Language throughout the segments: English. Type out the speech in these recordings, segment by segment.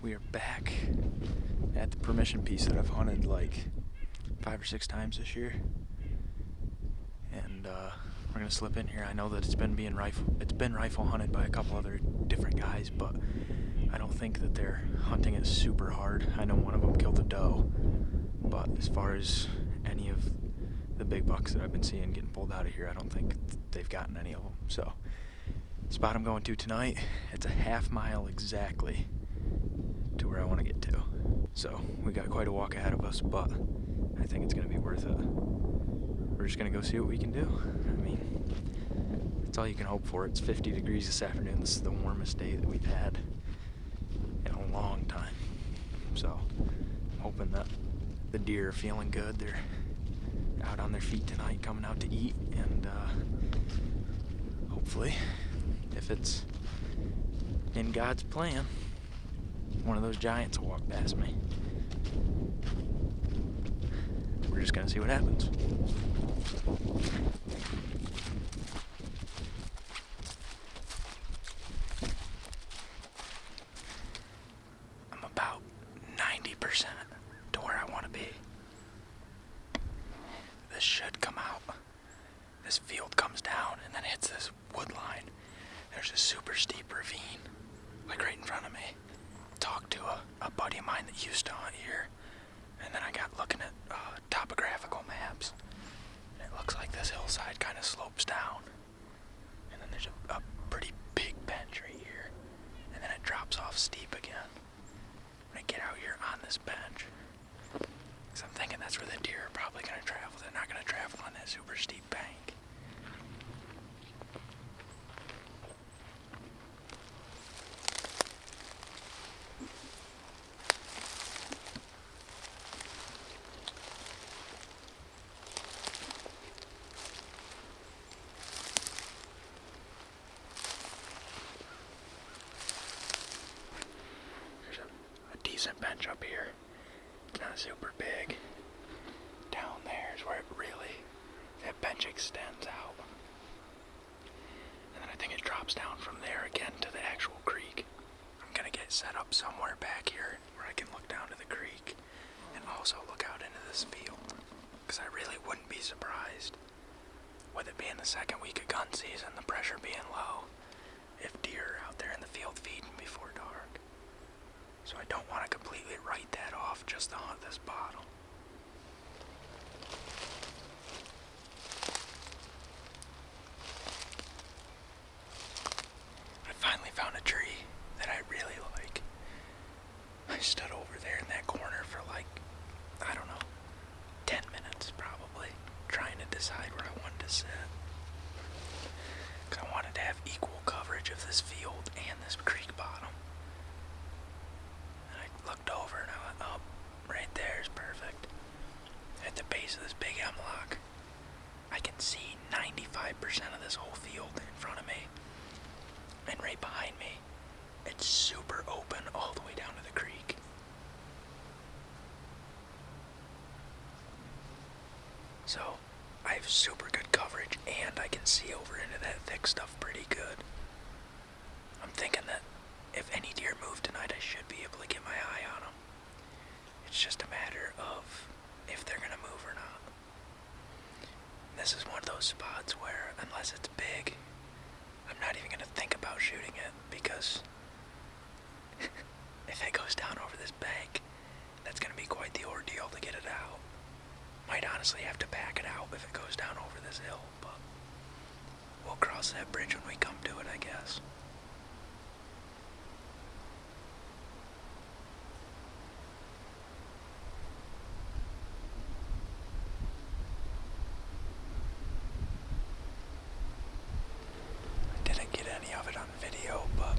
we are back at the permission piece that I've hunted like 5 or 6 times this year, and we're gonna slip in here. I know that it's been rifle hunted by a couple other different guys, but I don't think that they're hunting it super hard. I know one of them killed a doe, but as far as any of the big bucks that I've been seeing getting pulled out of here, I don't think they've gotten any of them. So the spot I'm going to tonight, it's a half mile exactly to where I want to get to. So we got quite a walk ahead of us, but I think it's going to be worth it. We're just going to go see what we can do. I mean, that's all you can hope for. It's 50 degrees this afternoon. This is the warmest day that we've had in a long time. So I'm hoping that the deer are feeling good. They're out on their feet tonight, coming out to eat, and hopefully, if it's in God's plan, one of those giants will walk past me. We're just gonna see what happens. I'm about 90% to where I want to be. This should come out. This field comes down and then hits this wood line. There's a super steep ravine, like right in front of me. Talked to a buddy of mine that used to hunt here, and then I got looking at topographical maps, and it looks like this hillside kind of slopes down, and then there's a pretty big bench right here, and then it drops off steep again. When I get out here on this bench, because I'm thinking that's where the deer are probably going to travel. They're not going to travel on that super steep bank. Decent bench up here. It's not super big. Down there is where that bench extends out. And then I think it drops down from there again to the actual creek. I'm gonna get set up somewhere back here where I can look down to the creek and also look out into this field. Because I really wouldn't be surprised, with it being the second week of gun season, the pressure being low, if deer are out there in the field feeding before dark. So I don't want to completely write that off just to hunt this bottom. I finally found a tree that I really like. I stood over there in that corner for like, I don't know, 10 minutes probably, trying to decide where I wanted to sit. Because I wanted to have equal coverage of this field and this creek bottom. Looked over and I went, oh, right there is perfect. At the base of this big hemlock, I can see 95% of this whole field in front of me. And right behind me, it's super open all the way down to the creek. So, I have super good coverage and I can see over into that thick stuff pretty good. I'm thinking that if any deer move tonight, I should be able to get my eye on them. It's just a matter of if they're going to move or not. This is one of those spots where, unless it's big, I'm not even going to think about shooting it, because if it goes down over this bank, that's going to be quite the ordeal to get it out. Might honestly have to back it out if it goes down over this hill, but we'll cross that bridge when we come to it, I guess. Of it on video, but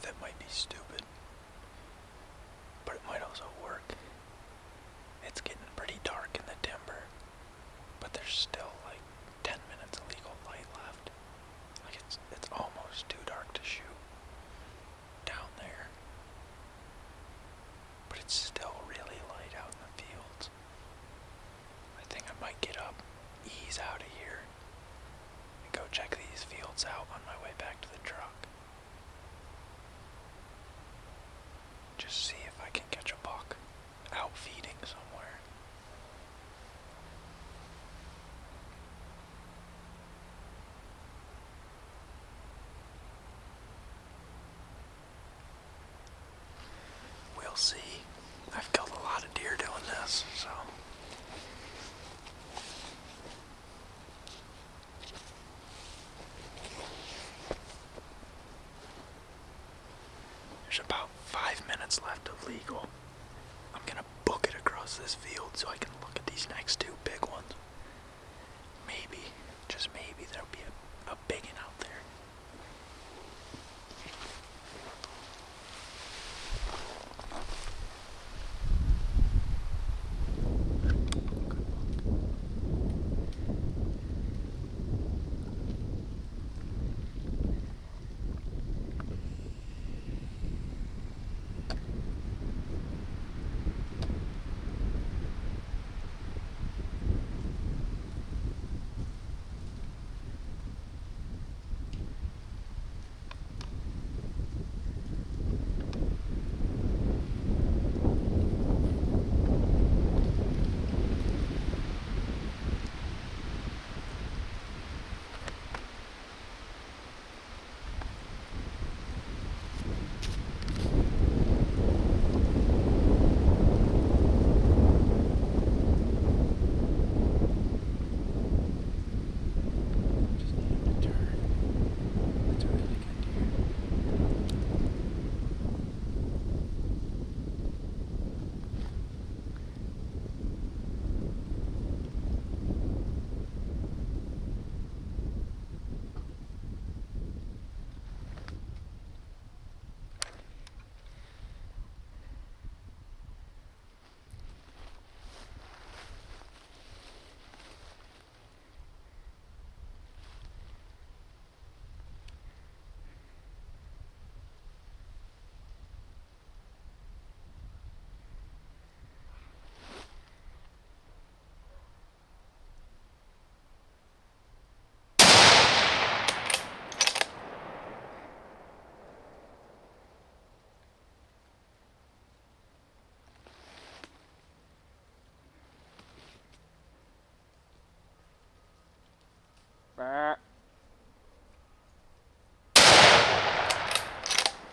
That might be stupid, but it might also work. It's getting pretty dark in the timber, but there's still like 10 minutes of legal light left. Like it's almost too dark to shoot down there, but it's still really light out in the fields. I think I might get up, ease out of here, and go check these fields out on my way back to the truck. Just see if I can catch a buck out feeding somewhere. We'll see. I've killed a lot of deer doing this, so. There's about 5 minutes left of legal. I'm gonna book it across this field so I can look at these next two big ones. Maybe, just maybe, there'll be a big one out there.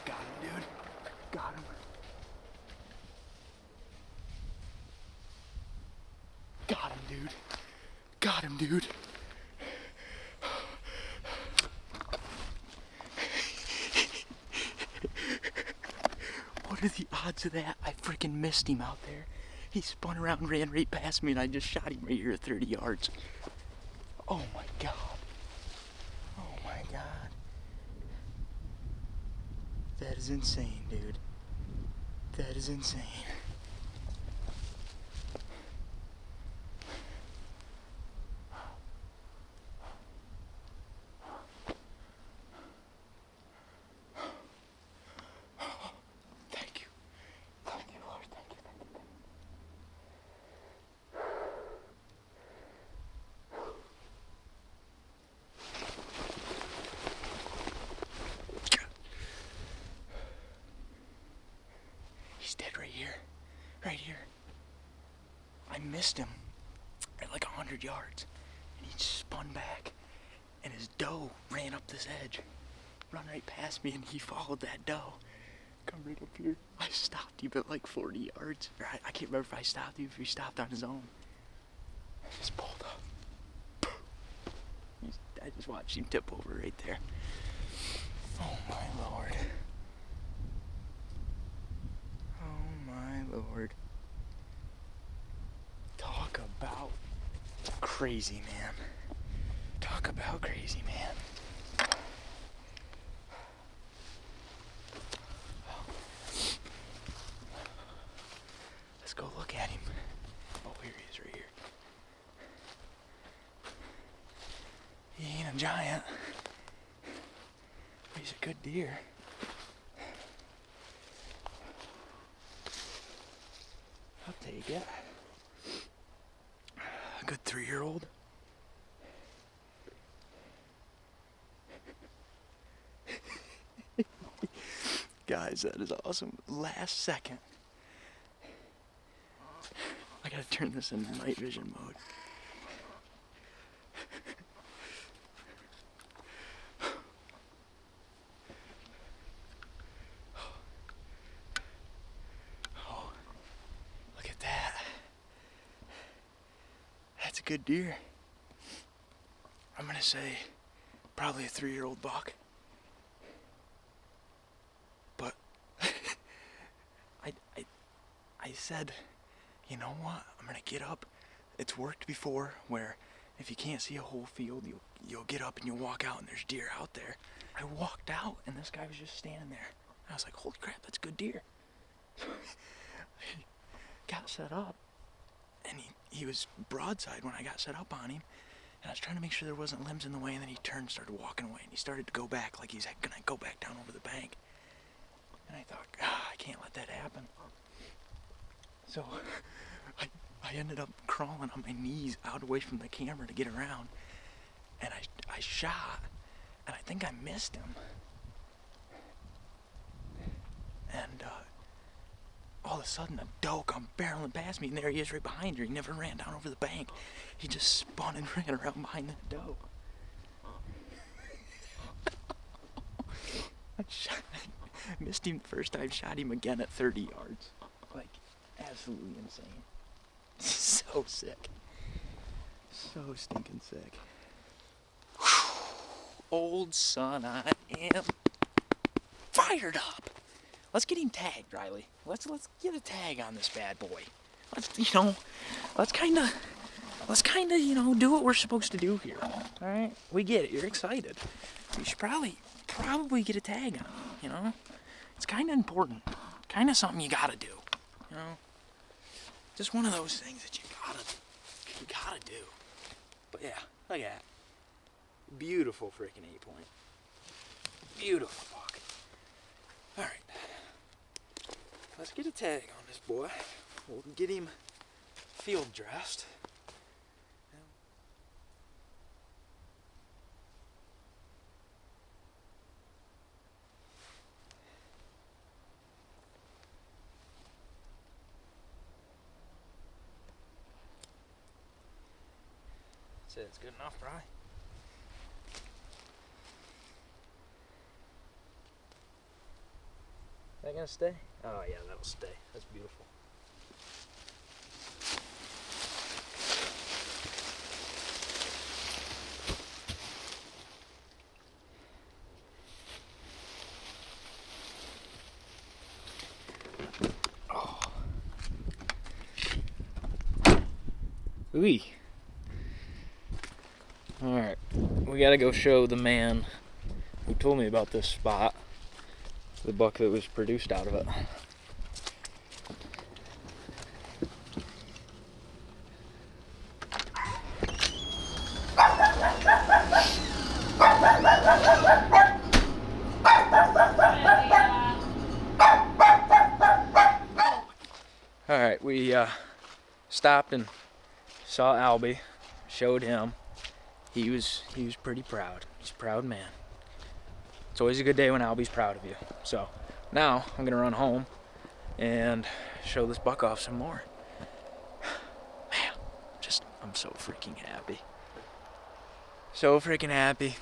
Got him, dude. Got him. Got him, dude. Got him, dude. What are the odds of that? I freaking missed him out there. He spun around, ran right past me, and I just shot him right here at 30 yards. Oh my God. Oh my God. That is insane, dude. That is insane. Thank you. Thank you, Lord. Thank you. Thank you. He's dead right here. Right here. I missed him at like 100 yards. And he spun back. And his doe ran up this edge. Run right past me, and he followed that doe. Come right up here. I stopped him at like 40 yards. Or I can't remember if I stopped him, if he stopped on his own. I just pulled up. I just watched him tip over right there. Oh my Lord. Oh my Lord. Talk about crazy, man. Talk about crazy, man. a giant. He's a good deer. I'll take it. A good 3-year-old. Guys, that is awesome. Last second. I gotta turn this into night vision mode. Oh, look at that. That's a good deer. I'm gonna say probably a 3-year-old buck. But I said, you know what? I'm gonna get up. It's worked before where if you can't see a whole field, you'll get up and you'll walk out and there's deer out there. I walked out and this guy was just standing there. I was like, holy crap, that's a good deer. Got set up and he was broadside when I got set up on him. And I was trying to make sure there wasn't limbs in the way, and then he turned, started walking away, and he started to go back like he's gonna go back down over the bank. And I thought, I can't let that happen. So I ended up crawling on my knees out away from the camera to get around, and I shot, and I think I missed him. And all of a sudden a doe come barreling past me, and there he is right behind her. He never ran down over the bank. He just spun and ran around behind that doe. I missed him the first time, shot him again at 30 yards. Like, absolutely insane. So sick. So stinking sick. Old son, I am fired up. Let's get him tagged, Riley. Let's get a tag on this bad boy. Let's kind of, do what we're supposed to do here. All right, we get it. You're excited. You should probably get a tag on. It's kind of important. Kind of something you gotta do. Just one of those things that you gotta do. But yeah, look at that. Beautiful freaking 8-point. Beautiful buck. All right. Let's get a tag on this boy. We'll get him field dressed. That's it. It's good enough, right? Is that gonna stay? Oh yeah, that'll stay. That's beautiful. Oh. Ooh. Alright, we gotta go show the man who told me about this spot the buck that was produced out of it. Alright, we stopped and saw Albie, showed him. He was pretty proud. He's a proud man. It's always a good day when Albie's proud of you. So now I'm gonna run home and show this buck off some more. Man, I'm so freaking happy. So freaking happy.